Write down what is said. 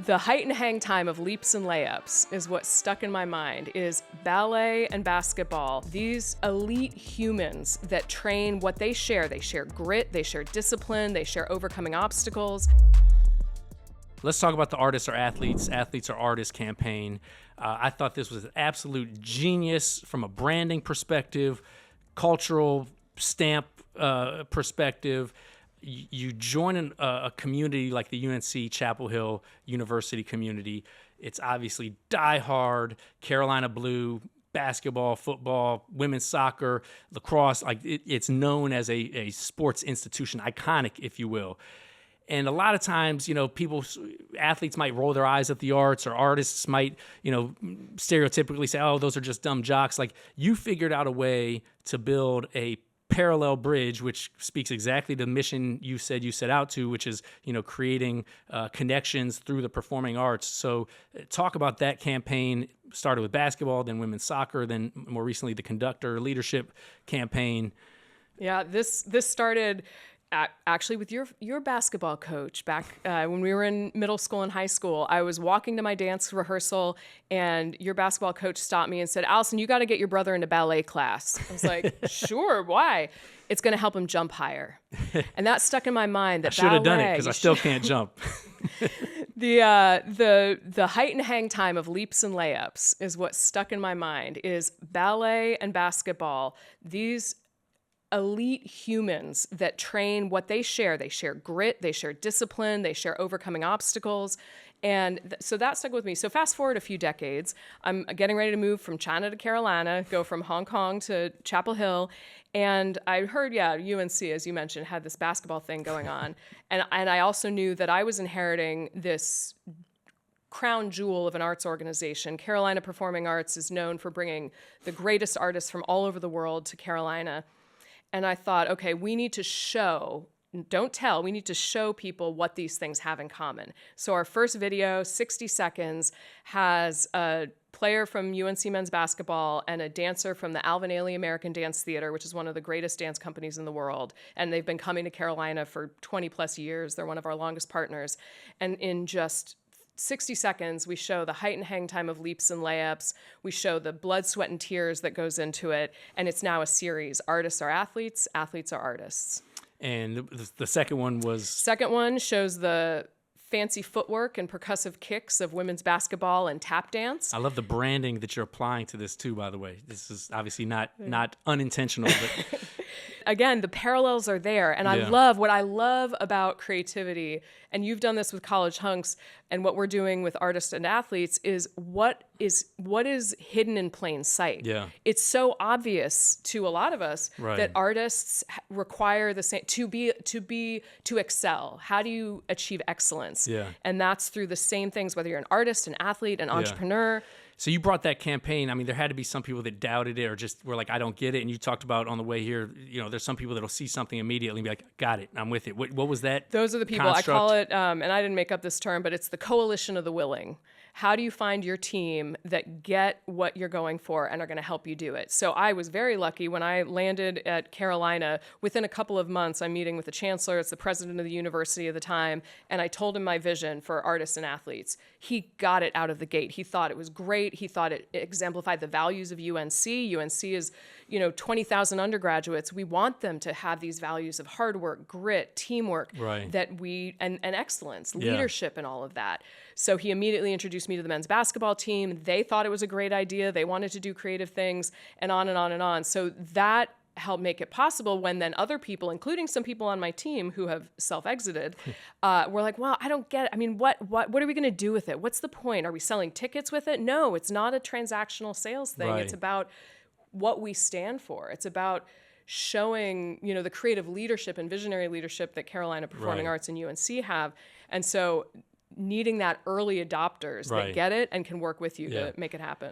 The height and hang time of leaps and layups is what stuck in my mind is ballet and basketball. These elite humans that train what they share. They share grit, they share discipline, they share overcoming obstacles. Let's talk about the Artists Are Athletes, Athletes Are Artists campaign. I thought this was an absolute genius from a branding perspective, cultural stamp perspective. You join a community like the UNC Chapel Hill University community. It's obviously diehard Carolina Blue, basketball, football, women's soccer, lacrosse. Like it's known as a sports institution, iconic, if you will. And a lot of times, athletes might roll their eyes at the arts, or artists might, stereotypically say, oh, those are just dumb jocks. Like, you figured out a way to build a parallel bridge, which speaks exactly to the mission you said you set out to, which is, creating connections through the performing arts. So talk about that campaign. Started with basketball, then women's soccer, then more recently the Conductor Leadership campaign. Yeah, this started actually with your basketball coach back when we were in middle school and high school. I was walking to my dance rehearsal and your basketball coach stopped me and said, Alison, you got to get your brother into ballet class. I was like, sure, why? It's going to help him jump higher. And that stuck in my mind. That I should have done it because I still can't jump. The height and hang time of leaps and layups is what stuck in my mind is ballet and basketball. These elite humans that train what they share. They share grit, they share discipline, they share overcoming obstacles. And so that stuck with me. So fast forward a few decades, I'm getting ready to move from China to Carolina, go from Hong Kong to Chapel Hill. And I heard, UNC, as you mentioned, had this basketball thing going on. And I also knew that I was inheriting this crown jewel of an arts organization. Carolina Performing Arts is known for bringing the greatest artists from all over the world to Carolina. And I thought, okay, we need to show, don't tell, we need to show people what these things have in common. So our first video, 60 seconds, has a player from UNC men's basketball and a dancer from the Alvin Ailey American Dance Theater, which is one of the greatest dance companies in the world. And they've been coming to Carolina for 20 plus years. They're one of our longest partners. And in just 60 seconds, we show the height and hang time of leaps and layups. We show the blood, sweat, and tears that goes into it. And it's now a series. Artists are athletes, athletes are artists. And the second one was? Second one shows the fancy footwork and percussive kicks of women's basketball and tap dance. I love the branding that you're applying to this too, by the way. This is obviously not unintentional, but again, the parallels are there. And what I love about creativity, and you've done this with College Hunks, and what we're doing with artists and athletes is what is hidden in plain sight. Yeah. It's so obvious to a lot of us that artists require the same to excel. How do you achieve excellence? Yeah. And that's through the same things, whether you're an artist, an athlete, an entrepreneur. So you brought that campaign. I mean, there had to be some people that doubted it or just were like, I don't get it. And you talked about on the way here, there's some people that'll see something immediately and be like, got it, I'm with it. What was that? Those are the people. construct? I call it, and I didn't make up this term, but it's the coalition of the willing. How do you find your team that get what you're going for and are going to help you do it? So I was very lucky when I landed at Carolina. Within a couple of months, I'm meeting with the chancellor. It's the president of the university at the time. And I told him my vision for artists and athletes. He got it out of the gate. He thought it was great. He thought it exemplified the values of UNC. UNC is, 20,000 undergraduates. We want them to have these values of hard work, grit, teamwork, and excellence, leadership, and all of that. So he immediately introduced me to the men's basketball team. They thought it was a great idea. They wanted to do creative things, and on and on and on. So that helped make it possible when then other people, including some people on my team who have self-exited, were like, well, I don't get it. I mean, what are we going to do with it? What's the point? Are we selling tickets with it? No, it's not a transactional sales thing. It's about what we stand for. It's about showing, the creative leadership and visionary leadership that Carolina Performing Arts and UNC have. And so needing that early adopters that get it and can work with you to make it happen.